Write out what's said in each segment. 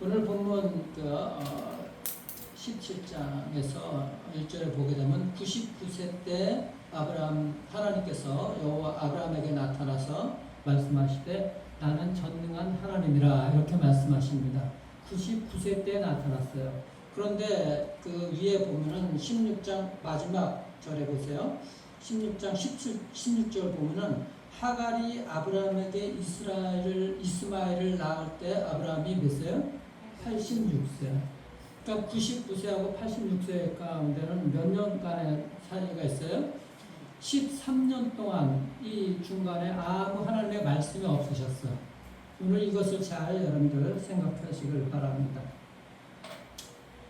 오늘 본문 17장에서 1절에 보게 되면 99세 때 하나님께서 여호와 아브라함에게 나타나서 말씀하시되 나는 전능한 하나님이라 이렇게 말씀하십니다. 99세 때 나타났어요. 그런데 그 위에 보면은 16장 마지막 절에 보세요. 16장 16절 보면은 하갈이 아브라함에게 이스마엘을 낳을 때 아브라함이 몇 세요? 86세. 그러니까 99세하고 86세 가운데는 몇 년간의 사이가 있어요? 13년 동안 이 중간에 아무 하나님의 말씀이 없으셨어. 오늘 이것을 잘 여러분들 생각하시길 바랍니다.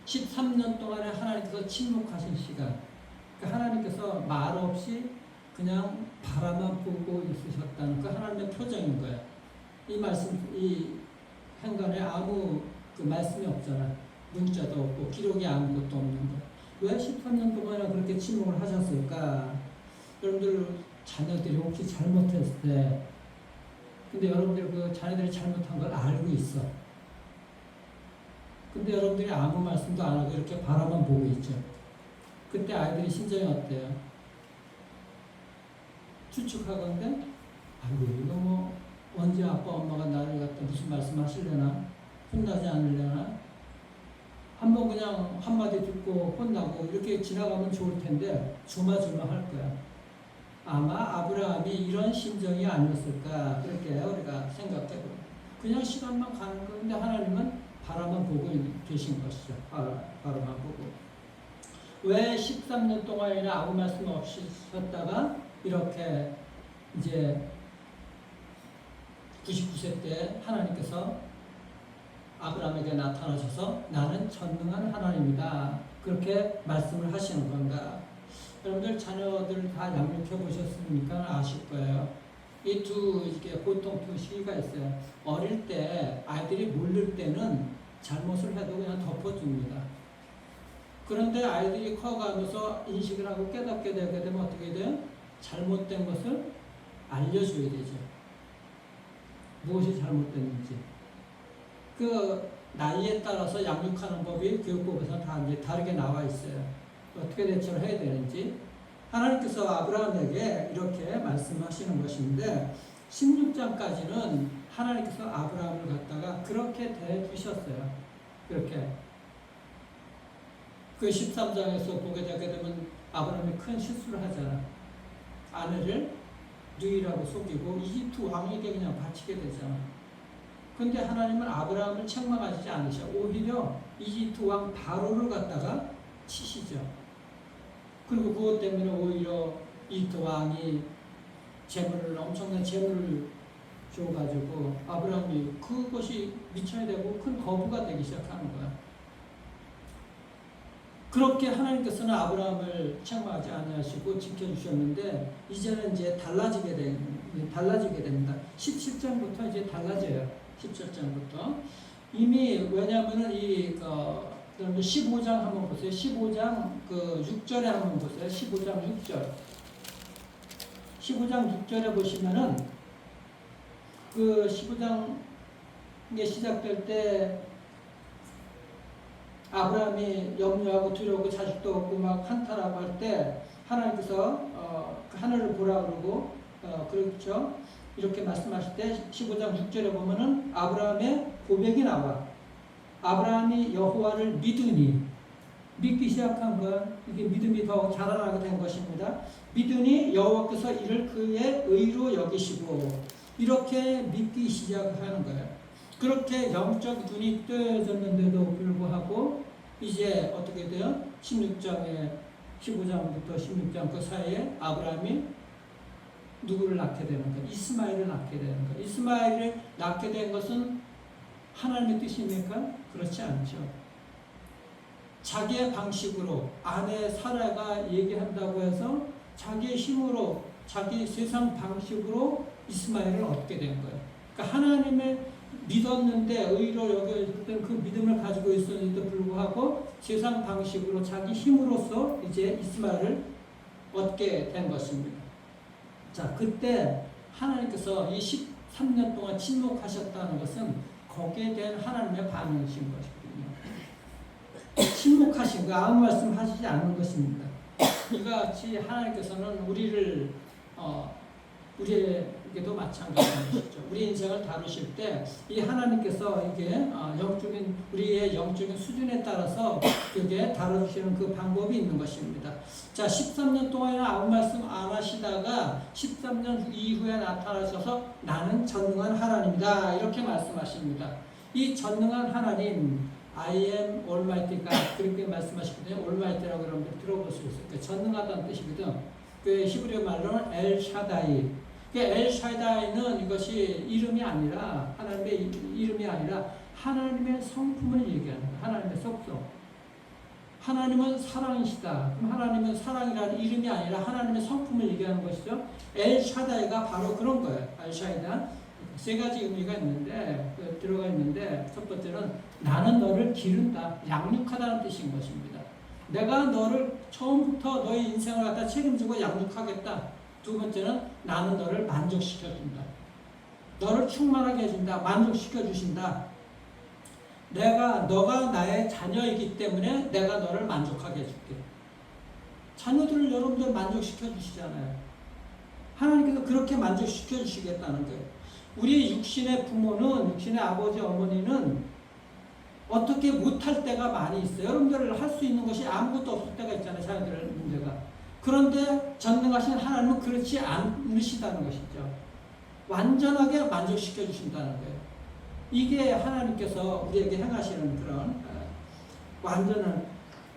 13년 동안에 하나님께서 침묵하신 시간. 그러니까 하나님께서 말 없이 그냥 바라만 보고 있으셨다는 그 하나님의 표정인 거예요. 이 말씀, 이 행간에 아무 그 말씀이 없잖아. 문자도 없고 기록이 아무것도 없는 거예요. 왜 13년 동안이나 그렇게 침묵을 하셨을까? 여러분들 자녀들이 혹시 잘못했을 때, 근데 여러분들 그 자녀들이 잘못한 걸 알고 있어. 근데 여러분들이 아무 말씀도 안 하고 이렇게 바라만 보고 있죠. 그때 아이들이 심정이 어때요? 추측하건대, 아이고 이거 뭐 언제 아빠 엄마가 나를 갖다 무슨 말씀 하시려나? 혼나지 않으려나? 한번 그냥 한마디 듣고 혼나고 이렇게 지나가면 좋을 텐데 조마조마 할 거야. 아마 아브라함이 이런 심정이 아니었을까 그렇게 우리가 생각해보고 그냥 시간만 가는 건데 하나님은 바라만 보고 계신 것이죠. 바라만 보고. 왜 13년 동안이나 아무 말씀 없이 쉬었다가 이렇게 이제 99세 때 하나님께서 아브라함에게 나타나셔서 나는 전능한 하나님이다. 그렇게 말씀을 하시는 건가? 여러분들 자녀들 다 양육해 보셨으니까 아실 거예요. 이게 보통 두 시기가 있어요. 어릴 때 아이들이 모를 때는 잘못을 해도 그냥 덮어줍니다. 그런데 아이들이 커가면서 인식을 하고 깨닫게 되게 되면 어떻게 돼요? 잘못된 것을 알려줘야 되죠. 무엇이 잘못됐는지. 그 나이에 따라서 양육하는 법이 교육법에서 다 이제 다르게 나와 있어요. 어떻게 대처를 해야 되는지. 하나님께서 아브라함에게 이렇게 말씀하시는 것인데 16장까지는 하나님께서 아브라함을 갖다가 그렇게 대해주셨어요. 그렇게. 그 13장에서 보게 되게 되면 아브라함이 큰 실수를 하잖아. 아내를 누이라고 속이고 이집트 왕에게 그냥 바치게 되잖아. 근데 하나님은 아브라함을 책망하시지 않으셔. 오히려 이집트 왕 바로를 갖다가 치시죠. 그리고 그것 때문에 오히려 이집트 왕이 엄청난 재물을 줘가지고 아브라함이 그것이 미쳐야 되고 큰 거부가 되기 시작하는 거야. 그렇게 하나님께서는 아브라함을 책망하지 않으시고 지켜주셨는데 이제는 이제 달라지게 됩니다. 17장부터 이제 달라져요. 17장부터 이미 왜냐하면은 15장 한번 보세요. 15장 6절에 한번 보세요. 15장 6절. 15장 6절에 보시면은 그 15장에 시작될 때 아브라함이 염려하고 두려워하고 자식도 없고 막 한탄하고 할 때 하나님께서 그 하늘을 보라 그러고 그렇죠. 이렇게 말씀하실 때 15장 6절에 보면은 아브라함의 고백이 나와. 아브라함이 여호와를 믿기 시작한 건 이게 믿음이 더 자라나게 된 것입니다. 믿으니 여호와께서 이를 그의 의로 여기시고 이렇게 믿기 시작하는 거예요. 그렇게 영적 눈이 뜨여졌는데도 불구하고 이제 어떻게 돼요? 15장부터 16장 그 사이에 아브라함이 누구를 낳게 되는 거예요? 이스마엘을 낳게 되는 거예요. 이스마엘을 낳게 된 것은 하나님의 뜻입니까? 그렇지 않죠. 자기의 방식으로 아내 사라가 얘기한다고 해서 자기의 힘으로 자기 세상 방식으로 이스마엘을 얻게 된 거예요. 그러니까 하나님을 믿었는데 의로 여겨졌던 그 믿음을 가지고 있었는데도 불구하고 세상 방식으로 자기 힘으로써 이제 이스마엘을 얻게 된 것입니다. 자, 그때 하나님께서 이 13년 동안 침묵하셨다는 것은 거기에 대한 하나님의 반응이신 것이거든요. 침묵하신 거, 아무 말씀 하시지 않는 것입니다. 이와 같이 하나님께서는 우리를 우리에게도 마찬가지인 것이죠. 우리 인생을 다루실 때 이 하나님께서 이게 영적인 우리의 영적인 수준에 따라서 이게 다루시는 그 방법이 있는 것입니다. 자, 13년 동안이나 아무 말씀 안 하시다가 13년 이후에 나타나셔서 나는 전능한 하나님이다 이렇게 말씀하십니다. 이 전능한 하나님 I am Almighty God 그렇게 말씀하시거든요. Almighty라고 여러분들 들어볼 수 있어요. 그 전능하다는 뜻이거든. 그 히브리어 말로는 엘 샤다이. 그 엘 샤다이는 이것이 이름이 아니라 하나님의 이름이 아니라 하나님의 성품을 얘기하는 거예요. 하나님의 속성. 하나님은 사랑이시다. 그럼 하나님은 사랑이라는 이름이 아니라 하나님의 성품을 얘기하는 것이죠. 엘 샤다이가 바로 그런 거예요. 엘 샤다이. 세 가지 의미가 있는데 들어가 있는데 첫 번째는 나는 너를 기른다, 양육하다는 뜻인 것입니다. 내가 너를 처음부터 너의 인생을 갖다 책임지고 양육하겠다. 두 번째는 나는 너를 만족시켜준다. 너를 충만하게 해준다. 만족시켜주신다. 너가 나의 자녀이기 때문에 내가 너를 만족하게 해줄게. 자녀들을 여러분들 만족시켜주시잖아요. 하나님께서 그렇게 만족시켜주시겠다는 거예요. 우리 육신의 부모는, 육신의 아버지, 어머니는 어떻게 못할 때가 많이 있어요. 여러분들 할 수 있는 것이 아무것도 없을 때가 있잖아요. 자녀들 문제가. 그런데 전능하신 하나님은 그렇지 않으시다는 것이죠. 완전하게 만족시켜 주신다는 거예요. 이게 하나님께서 우리에게 행하시는 그런 완전한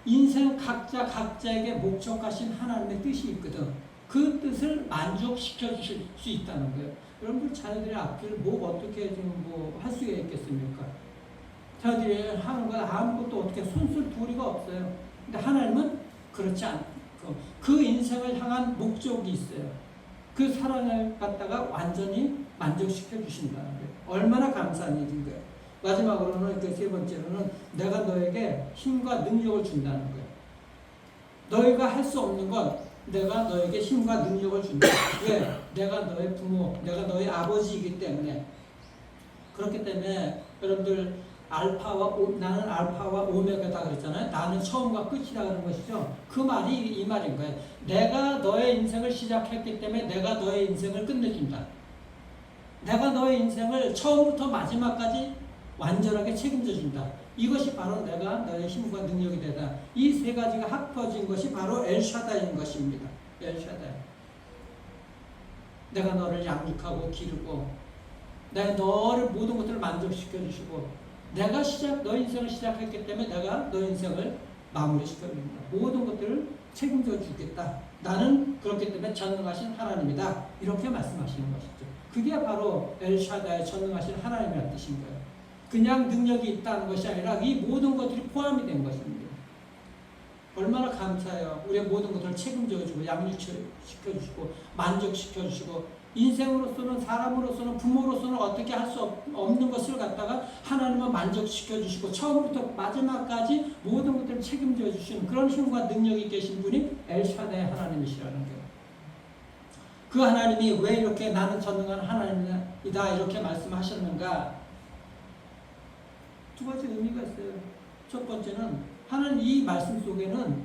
인생 각자에게 목적하신 하나님의 뜻이 있거든. 그 뜻을 만족시켜 주실 수 있다는 거예요. 여러분들 자녀들의 앞길을 어떻게 지금 할 수가 있겠습니까? 자녀들이 하는 건 아무것도 어떻게 손쓸 도리가 없어요. 근데 하나님은 그렇지 않고 그 인생을 향한 목적이 있어요. 그 사랑을 갖다가 완전히 만족시켜 주신다는 거예요. 얼마나 감사한 일인 거예요. 마지막으로는 그 세 번째로는 내가 너에게 힘과 능력을 준다는 거예요. 너희가 할 수 없는 것 내가 너에게 힘과 능력을 준다. 왜? 내가 너의 부모, 내가 너의 아버지이기 때문에. 그렇기 때문에 여러분들 나는 알파와 오메가다 그랬잖아요. 나는 처음과 끝이다 그런 것이죠. 그 말이 이 말인 거예요. 내가 너의 인생을 시작했기 때문에 내가 너의 인생을 끝내준다. 내가 너의 인생을 처음부터 마지막까지 완전하게 책임져 준다. 이것이 바로 내가 너의 힘과 능력이 되다. 이 세 가지가 합쳐진 것이 바로 엘샤다인 것입니다. 엘샤다이. 내가 너를 양육하고 기르고 내가 너를 모든 것들을 만족시켜 주시고 내가 너 인생을 시작했기 때문에 내가 너 인생을 마무리시켜 줍니다. 모든 것들을 책임져 주겠다. 나는 그렇기 때문에 전능하신 하나님이다. 이렇게 말씀하시는 것이죠. 그게 바로 엘샤다의 전능하신 하나님이라는 뜻인 거예요. 그냥 능력이 있다는 것이 아니라 이 모든 것들이 포함이 된 것입니다. 얼마나 감사해요. 우리의 모든 것들을 책임져 주고 양육시켜 주시고 만족시켜 주시고 인생으로서는 사람으로서는 부모로서는 어떻게 할 수 없는 것을 갖다가 하나님은 만족시켜 주시고 처음부터 마지막까지 모든 것들을 책임져 주시는 그런 힘과 능력이 계신 분이 엘샤다의 하나님이시라는 거예요. 그 하나님이 왜 이렇게 나는 전능한 하나님이다 이렇게 말씀하셨는가? 두 가지 의미가 있어요. 첫 번째는 하나님 이 말씀 속에는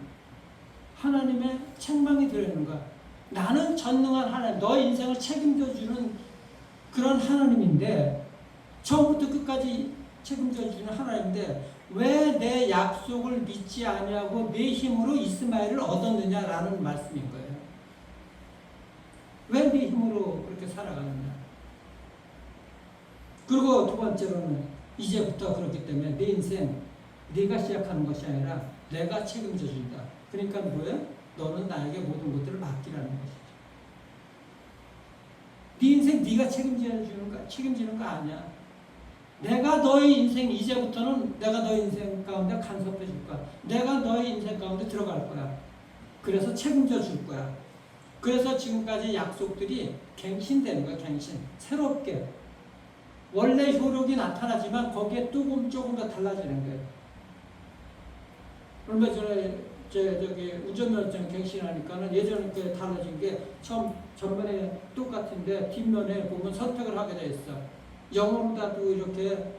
하나님의 책망이 들어있는 거야. 나는 전능한 하나님, 너의 인생을 책임져 주는 그런 하나님인데 처음부터 끝까지 책임져 주는 하나님인데 왜 내 약속을 믿지 아니하고 내 힘으로 이스마엘을 얻었느냐라는 말씀인 거예요. 왜 네 힘으로 그렇게 살아가느냐. 그리고 두 번째로는 이제부터 그렇기 때문에 내 인생 네가 시작하는 것이 아니라 내가 책임져 준다. 그러니까 뭐예요? 너는 나에게 모든 것들을 맡기라는 것이죠. 네 인생 네가 책임지는 거 아니야. 내가 너의 인생 이제부터는 내가 너의 인생 가운데 간섭해 줄 거야. 내가 너의 인생 가운데 들어갈 거야. 그래서 책임져 줄 거야. 그래서 지금까지 약속들이 갱신되는 거야. 갱신. 새롭게. 원래 효력이 나타나지만 거기에 조금 더 달라지는 거예요. 얼마 전에 저기 운전면허증 갱신하니까는 예전에 달라진 게 전번에 똑같은데 뒷면에 보면 선택을 하게 돼 있어. 영어로다도 이렇게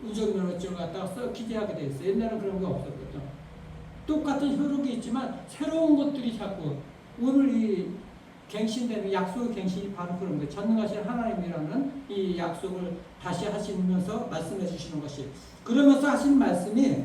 운전면허증을 갖다가 기재하게 돼 있어요. 옛날에는 그런 게 없었거든. 똑같은 효력이 있지만 새로운 것들이 자꾸 오늘 이 갱신되는 약속의 갱신이 바로 그런 거예요. 전능하신 하나님이라는 이 약속을 다시 하시면서 말씀해 주시는 것이. 그러면서 하시는 말씀이,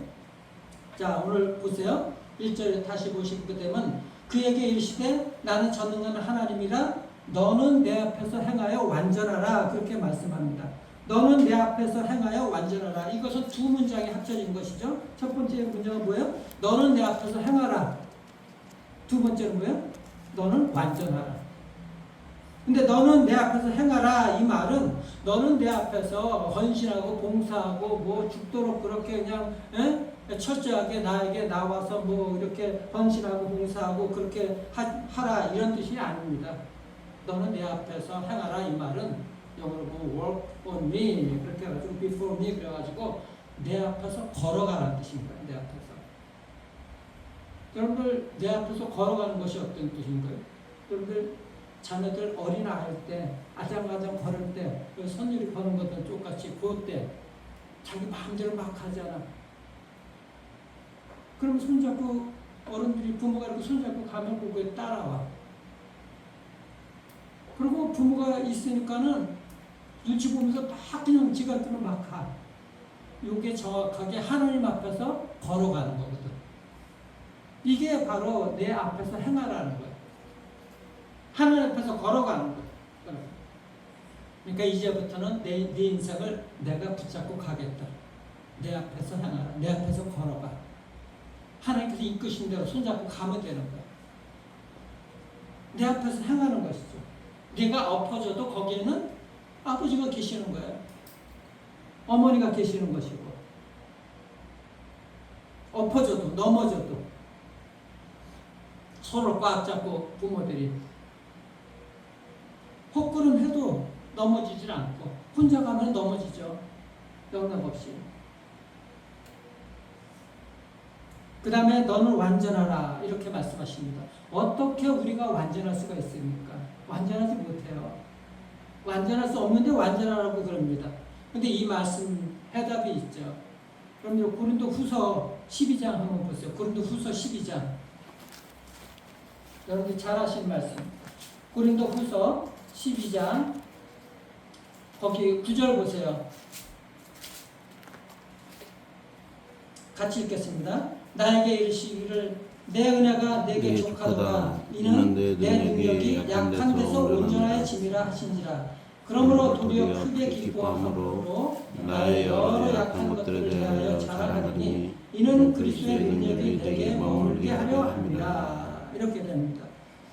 자, 오늘 보세요. 1절 다시 보시게 되면, 그에게 이르시되 나는 전능한 하나님이라 너는 내 앞에서 행하여 완전하라. 그렇게 말씀합니다. 너는 내 앞에서 행하여 완전하라. 이것은 두 문장이 합쳐진 것이죠. 첫 번째 문장은 뭐예요? 너는 내 앞에서 행하라. 두 번째는 뭐예요? 너는 완전하라. 근데 너는 내 앞에서 행하라, 이 말은 너는 내 앞에서 헌신하고 봉사하고 뭐 죽도록 그렇게 그냥 철저하게 나에게 나와서 뭐 이렇게 헌신하고 봉사하고 그렇게 하라, 이런 뜻이 아닙니다. 너는 내 앞에서 행하라, 이 말은 영어로 work on me 그렇게 해가지고 before me 그래가지고 내 앞에서 걸어가라는 뜻입니다. 내 앞에서. 여러분들 내 앞에서 걸어가는 것이 어떤 뜻인가요? 여러분들 자녀들 어린아이일 때 아장아장 걸을 때 선율이 거는 것도 똑같이 그때 자기 마음대로 막 하잖아. 그럼 손잡고 어른들이 부모가 이렇게 손잡고 가면 그거에 따라와. 그리고 부모가 있으니까는 눈치 보면서 막 그냥 지가 막 가. 이게 정확하게 하나님 앞에서 걸어가는 거거든. 이게 바로 내 앞에서 행하라는 거야. 하나님 앞에서 걸어가는 거야. 그러니까 이제부터는 내 인생을 내가 붙잡고 가겠다. 내 앞에서 행하라. 내 앞에서 걸어가. 하나님께서 이끄신 대로 손잡고 가면 되는 거야. 내 앞에서 행하는 것이죠. 네가 엎어져도 거기에는 아버지가 계시는 거예요. 어머니가 계시는 것이고, 엎어져도 넘어져도 서로 꽉 잡고 부모들이 헛걸음해도 넘어지질 않고 혼자 가면 넘어지죠. 영락 없이. 그 다음에 너는 완전하라 이렇게 말씀하십니다. 어떻게 우리가 완전할 수가 있습니까? 완전하지 못해요. 완전할 수 없는데 완전하라고 그럽니다. 근데 이 말씀 해답이 있죠. 그럼 고린도 후서 12장 한번 보세요. 고린도 후서 12장. 여러분들 잘 아시는 말씀. 고린도 후서 12장 거기 9절 보세요. 같이 읽겠습니다. 나에게 이르시기를 내 은혜가 내게 족하도다. 이는 내 능력이 약한 데서 온전하여 짐이라 하신지라. 그러므로 도리어 크게 기뻐함으로 나의 여러 약한 것들을 대하여 자랑하니 이는 그리스도의 능력이 내게 머물게 하려 합니다. 이렇게 됩니다.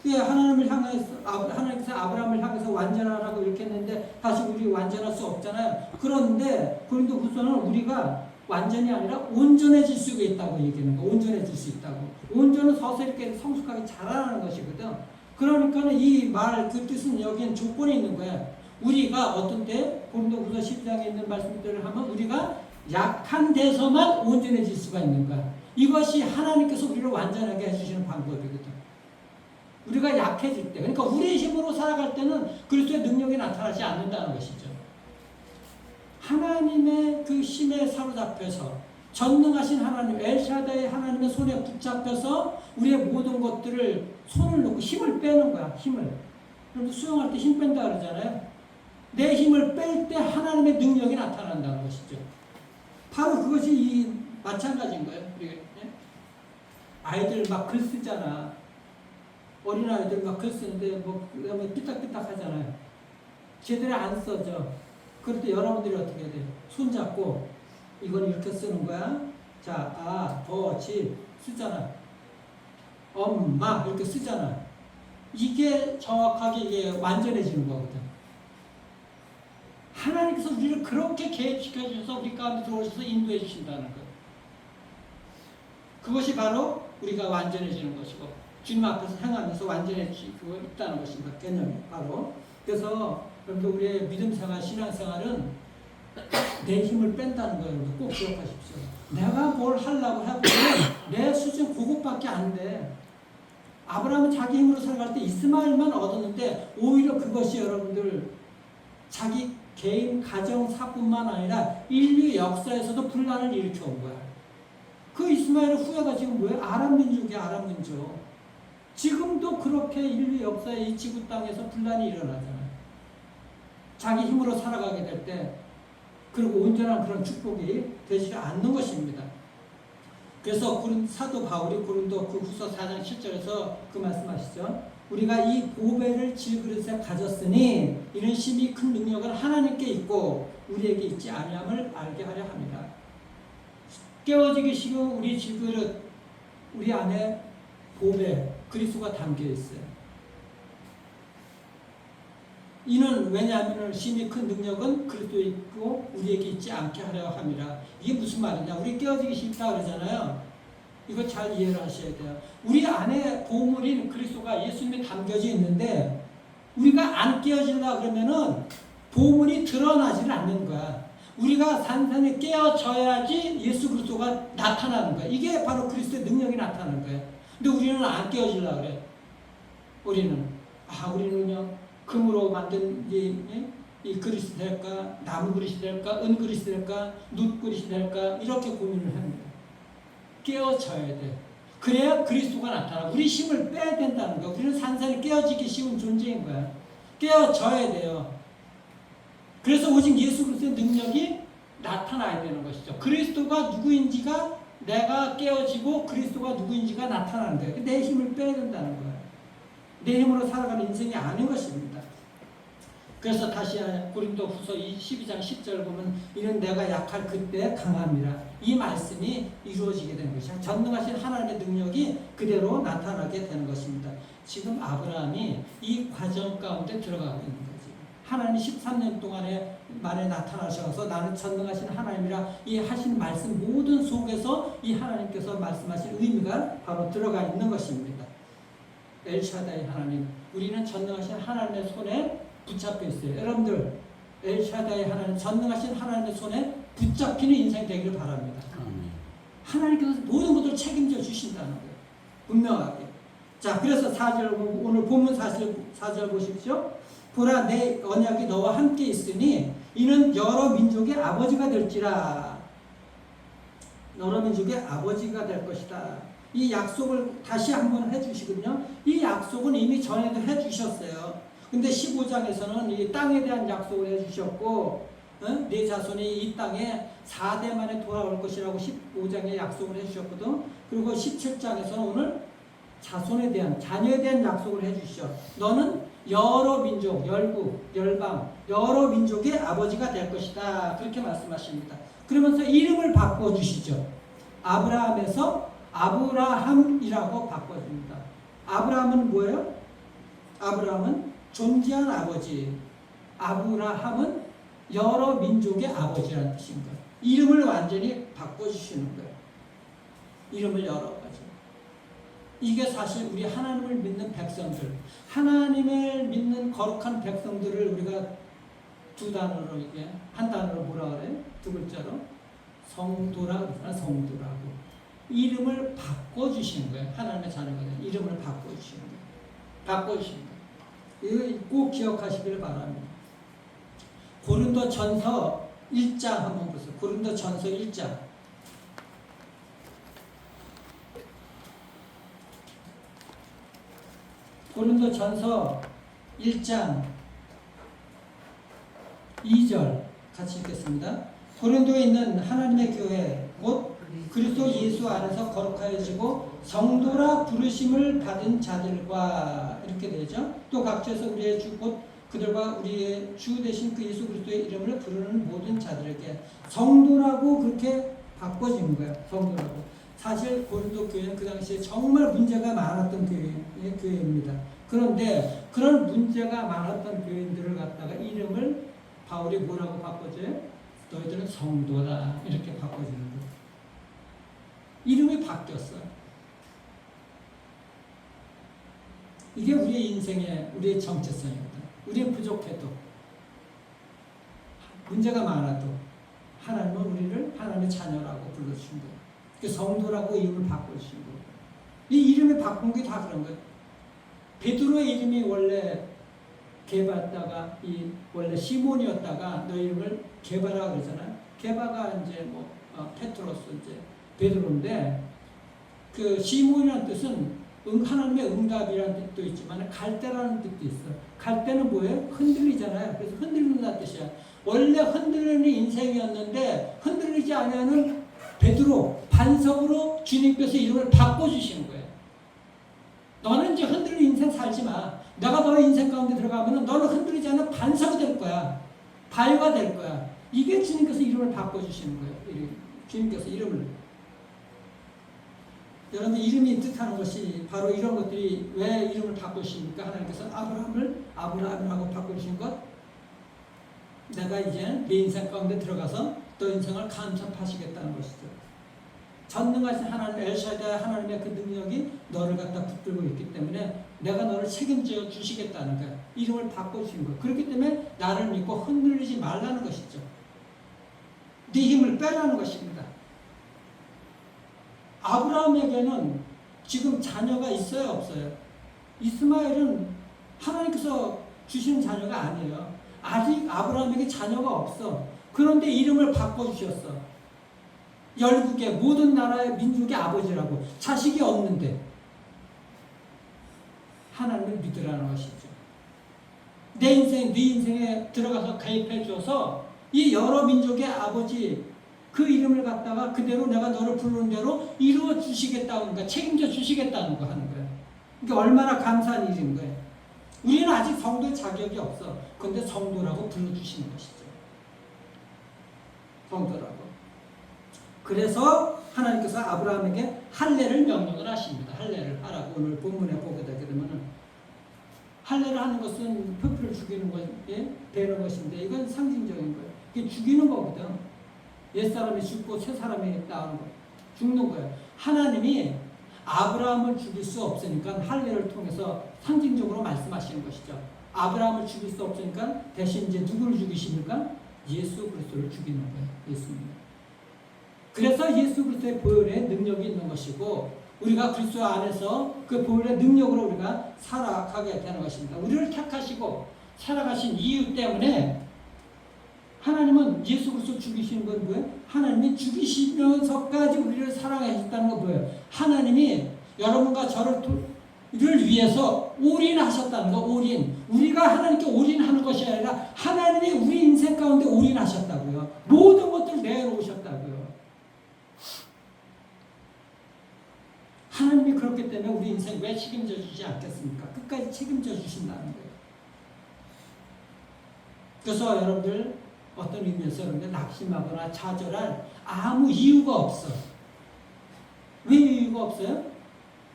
하나님께서 아브라함을 향해서 완전하라고 이렇게 했는데 사실 우리 완전할 수 없잖아요. 그런데 고린도 후서는 우리가 완전이 아니라 온전해질 수가 있다고 얘기하는 거예요. 온전해질 수 있다고. 온전은 서서히 이렇게 성숙하게 자라나는 것이거든. 그러니까 이 말, 그 뜻은 여기엔 조건이 있는 거야. 우리가 어떤 때, 고린도후서 10장에 있는 말씀들을 하면 우리가 약한 데서만 온전해질 수가 있는 거야. 이것이 하나님께서 우리를 완전하게 해주시는 방법이거든. 우리가 약해질 때, 그러니까 우리의 힘으로 살아갈 때는 그리스도의 능력이 나타나지 않는다는 것이죠. 하나님의 그 힘에 사로잡혀서 전능하신 하나님, 엘샤다의 하나님의 손에 붙잡혀서 우리의 모든 것들을 손을 놓고 힘을 빼는 거야. 힘을. 그래서 수영할 때 힘 뺀다 그러잖아요. 내 힘을 뺄 때 하나님의 능력이 나타난다는 것이죠. 바로 그것이 마찬가지인 거예요. 아이들 막 글 쓰잖아. 어린아이들 막 글 쓰는데 그다음에 삐딱삐딱 하잖아요. 제대로 안 써져. 그럴 때 여러분들이 어떻게 해야 돼요? 손잡고 이건 이렇게 쓰는 거야. 자, 지 쓰잖아. 엄마 이렇게 쓰잖아. 이게 정확하게 이게 완전해지는 거거든. 하나님께서 우리를 그렇게 계획시켜 주셔서 우리 가운데 들어오셔서 인도해 주신다는 것. 그것이 바로 우리가 완전해지는 것이고 주님 앞에서 행하면서 완전해지고 있다는 것입니다. 개념이 바로. 그래서 여러분들 우리의 믿음 생활, 신앙 생활은 내 힘을 뺀다는 거예요. 꼭 기억하십시오. 내가 뭘 하려고 해보면 내 수준 그것밖에 안 돼. 아브라함은 자기 힘으로 살아갈 때 이스마엘만 얻었는데 오히려 그것이 여러분들 자기 개인 가정사뿐만 아니라 인류 역사에서도 분란을 일으켜 온 거야. 그 이스마엘 후예가 지금 뭐예요? 아람 민족이야, 아람 민족. 지금도 그렇게 인류 역사의 이 지구 땅에서 분란이 일어나잖아요. 자기 힘으로 살아가게 될 때, 그리고 온전한 그런 축복이 되지 않는 것입니다. 그래서 사도 바울이 고린도 그 후서 4장 7절에서 그 말씀하시죠. 우리가 이 보배를 질그릇에 가졌으니 이는 심히 큰 능력은 하나님께 있고 우리에게 있지 아니함을 알게 하려 합니다. 깨어지기 쉬운 우리 질그릇, 우리 안에 보배, 그리스도가 담겨 있어요. 이는 왜냐하면 심히 큰 능력은 그리스도에 있고 우리에게 있지 않게 하려 함이라. 이게 무슨 말이냐? 우리 깨어지기 쉽다 그러잖아요. 이거 잘 이해를 하셔야 돼요. 우리 안에 보물인 그리스도가 예수님에 담겨져 있는데 우리가 안 깨어지려 그러면은 보물이 드러나지는 않는 거야. 우리가 산산히 깨어져야지 예수 그리스도가 나타나는 거야. 이게 바로 그리스도의 능력이 나타나는 거예요. 근데 우리는 안 깨어지려 그래. 우리는 금으로 만든 이 그릇이 될까? 나무 그릇이 될까? 은 그릇이 될까? 놋 그릇이 될까? 이렇게 고민을 합니다. 깨어져야 돼. 그래야 그리스도가 나타나. 우리 힘을 빼야 된다는 거야. 우리는 산산이 깨어지기 쉬운 존재인 거야. 깨어져야 돼요. 그래서 오직 예수 그리스도의 능력이 나타나야 되는 것이죠. 그리스도가 누구인지가 내가 깨어지고 그리스도가 누구인지가 나타나는 거예요. 내 힘을 빼야 된다는 거예요. 내 힘으로 살아가는 인생이 아닌 것입니다. 그래서 다시 고린도 후서 12장 10절 보면 이는 내가 약할 그때 강함이라. 이 말씀이 이루어지게 되는 것이야. 전능하신 하나님의 능력이 그대로 나타나게 되는 것입니다. 지금 아브라함이 이 과정 가운데 들어가고 있는 거지. 하나님이 13년 만에 나타나셔서 나는 전능하신 하나님이라 이 하신 말씀 모든 속에서 이 하나님께서 말씀하신 의미가 바로 들어가 있는 것입니다. 엘샤다이 하나님, 우리는 전능하신 하나님의 손에 붙잡혀 있어요. 여러분들 엘샤다이 하나님, 전능하신 하나님의 손에 붙잡히는 인생 되기를 바랍니다. 하나님께서 모든 것을 책임져 주신다는 거예요. 분명하게. 자, 그래서 4절, 오늘 본문 4절 보십시오. 보라, 내 언약이 너와 함께 있으니 이는 여러 민족의 아버지가 될지라. 여러 민족의 아버지가 될 것이다. 이 약속을 다시 한번 해주시거든요. 이 약속은 이미 전에도 해주셨어요. 근데 15장에서는 이 땅에 대한 약속을 해주셨고, 네 자손이 이 땅에 4대 만에 돌아올 것이라고 15장에 약속을 해주셨거든. 그리고 17장에서는 오늘 자손에 대한, 자녀에 대한 약속을 해주시죠. 너는 여러 민족, 열국, 열방, 여러 민족의 아버지가 될 것이다. 그렇게 말씀하십니다. 그러면서 이름을 바꿔주시죠. 아브라함에서 아브라함이라고 바꿔줍니다. 아브라함은 뭐예요? 아브라함은 존귀한 아버지. 아브라함은 여러 민족의 아버지라는 뜻인 거예요. 이름을 완전히 바꿔주시는 거예요. 이름을 여러 가지. 이게 사실 우리 하나님을 믿는 백성들, 하나님을 믿는 거룩한 백성들을 우리가 두 단어로, 이게 한 단어로 뭐라 그래요? 두 글자로 성도라고. 이름을 바꿔주시는 거예요. 하나님의 자녀가 된 이름을 바꿔주시는 거예요. 바꿔주시는 거예요. 이거 꼭 기억하시기를 바랍니다. 고린도 전서 1장 한번 보세요. 고린도 전서 1장. 고린도 전서 1장 2절 같이 읽겠습니다. 고린도에 있는 하나님의 교회 곧 그리스도 예수 안에서 거룩하여지고 성도라 부르심을 받은 자들과 이렇게 되죠. 또 각처에서 우리의 주 곧 그들과 우리의 주 되신 그 예수 그리스도의 이름을 부르는 모든 자들에게 성도라고 그렇게 바꿔진 거예요. 성도라고. 사실 고린도 교회는 그 당시에 정말 문제가 많았던 교회입니다. 그런데 그런 문제가 많았던 교인들을 갖다가 이름을 바울이 뭐라고 바꿔줘요? 너희들은 성도다 이렇게 바꿔주는 거예요. 이름이 바뀌었어요. 이게 우리의 인생의 우리의 정체성입니다. 우리는 부족해도 문제가 많아도 하나님은 우리를 하나님의 자녀라고 불러주신 거예요. 그 성도라고 이름을 바꿔주신 거예요. 이 이름을 바꾼 게 다 그런 거예요. 베드로의 이름이 원래 게바다가 이 원래 시몬이었다가 너 이름을 게바라 그러잖아요. 게바가 이제 뭐 페트로스 이제 베드로인데 그 시몬이라는 뜻은 하나님의 응답이라는 뜻도 있지만 갈대라는 뜻도 있어. 갈대는 뭐예요? 흔들리잖아요. 그래서 흔들린다는 뜻이야. 원래 흔들리는 인생이었는데 흔들리지 않으면 베드로 반석으로 주님께서 이름을 바꿔주시는 거예요. 너는 이제 흔들리는 인생 살지 마. 내가 너의 인생 가운데 들어가면 너는 흔들리지 않는 반석이 될 거야. 바위가 될 거야. 이게 주님께서 이름을 바꿔주시는 거예요. 주님께서 이름을. 여러분 이름이 뜻하는 것이 바로 이런 것들이 왜 이름을 바꾸십니까? 하나님께서 아브라함을 아브라함이라고 바꾸신 것. 내가 이제 내 인생 가운데 들어가서 너 인생을 간섭하시겠다는 것이죠. 전능하신 하나님 엘샤다의 하나님의 그 능력이 너를 갖다 붙들고 있기 때문에 내가 너를 책임져 주시겠다는 거야. 이름을 바꿔주신 거야. 그렇기 때문에 나를 믿고 흔들리지 말라는 것이죠. 네 힘을 빼라는 것입니다. 아브라함에게는 지금 자녀가 있어요, 없어요? 이스마엘은 하나님께서 주시는 자녀가 아니에요. 아직 아브라함에게 자녀가 없어. 그런데 이름을 바꿔주셨어. 열국의 모든 나라의 민족의 아버지라고. 자식이 없는데 하나님을 믿으라는 것이죠. 내 인생, 네 인생에 들어가서 가입해 줘서 이 여러 민족의 아버지 그 이름을 갖다가 그대로 내가 너를 부르는 대로 이루어 주시겠다는 거야. 책임져 주시겠다는 거 하는 거야. 이게 얼마나 감사한 일인 거예요. 우리는 아직 성도의 자격이 없어. 그런데 성도라고 불러주시는 것이죠. 성도라고. 그래서 하나님께서 아브라함에게 할례를 명령을 하십니다. 할례를 하라고 오늘 본문에 보게 되게 되면은 할례를 하는 것은 표표를 죽이는 것에 배는 것인데 이건 상징적인 거예요. 이게 죽이는 거거든. 옛사람이 죽고 새 사람이 나오는 거예요. 죽는 거예요. 하나님이 아브라함을 죽일 수 없으니까 할례를 통해서 상징적으로 말씀하시는 것이죠. 아브라함을 죽일 수 없으니까 대신 이제 누구를 죽이십니까? 예수 그리스도를 죽이는 거예요. 예수님. 그래서 예수 그리스도의 보혈에 능력이 있는 것이고 우리가 그리스도 안에서 그 보혈의 능력으로 우리가 살아가게 되는 것입니다. 우리를 택하시고 살아가신 이유 때문에 하나님은 예수 그리스도 죽이시는 건 뭐예요? 하나님이 죽이시면서까지 우리를 사랑하셨다는 건 뭐예요? 하나님이 여러분과 저를 위해서 올인하셨다는 거. 올인. 우리가 하나님께 올인하는 것이 아니라 하나님이 우리 인생 가운데 올인하셨다고요. 모든 것들을 내놓으셨다고요. 하나님이 그렇기 때문에 우리 인생 왜 책임져 주지 않겠습니까? 끝까지 책임져 주신다는 거예요. 그래서 여러분들 어떤 의미에서 여러분들 낙심하거나 좌절할 아무 이유가 없어. 왜 이유가 없어요?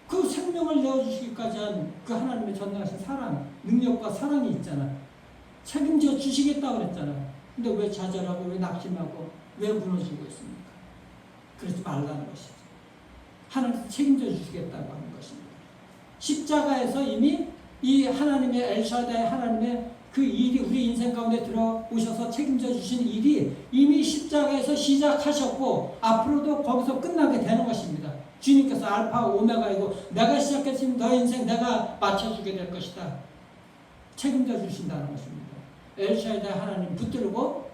그 생명을 내어주시기까지 한 그 하나님의 전능하신 사랑, 능력과 사랑이 있잖아. 책임져 주시겠다고 그랬잖아. 근데 왜 좌절하고 왜 낙심하고 왜 무너지고 있습니까? 그러지 말라는 것이죠. 하나님께서 책임져 주시겠다고 하는 것입니다. 십자가에서 이미 이 하나님의 엘샤다의 하나님의 그 일이 우리 인생 가운데 들어오셔서 책임져 주신 일이 이미 십자가에서 시작하셨고 앞으로도 거기서 끝나게 되는 것입니다. 주님께서 알파 오메가이고 내가 시작했으면 너의 인생 내가 맞춰주게 될 것이다. 책임져 주신다는 것입니다. 엘샤다의 하나님 붙들고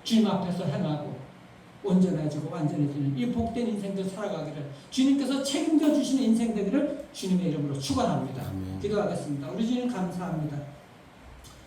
주님 앞에서 행하고 온전해지고 완전해지는 이 복된 인생들 살아가기를 주님께서 책임져 주시는 인생 되기를 주님의 이름으로 축원합니다. 기도하겠습니다. 우리 주님 감사합니다.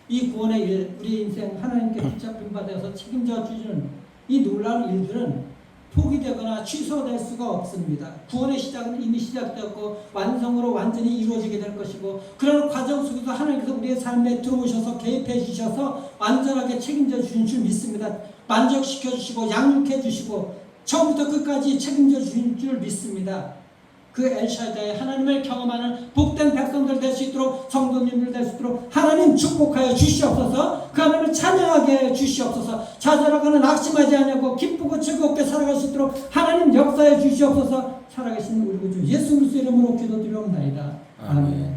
이 구원의 일, 우리 인생 하나님께 붙잡힌 바 되어서 책임져 주시는 이 놀라운 일들은 포기되거나 취소될 수가 없습니다. 구원의 시작은 이미 시작되었고 완성으로 완전히 이루어지게 될 것이고 그런 과정 속에서 하나님께서 우리의 삶에 들어오셔서 개입해 주셔서 완전하게 책임져 주신 줄 믿습니다. 만족시켜 주시고 양육해 주시고 처음부터 끝까지 책임져 주신 줄 믿습니다. 그 엘샤다의 하나님을 경험하는 복된 백성들 될 수 있도록 성도님들 될 수 있도록 하나님 축복하여 주시옵소서. 그 하나님을 찬양하게 주시옵소서. 좌절하거나 낙심하지 않고 기쁘고 즐겁게 살아갈 수 있도록 하나님 역사해 주시옵소서. 살아계신 우리 구주 예수 그리스도 이름으로 기도드리옵나이다. 아멘.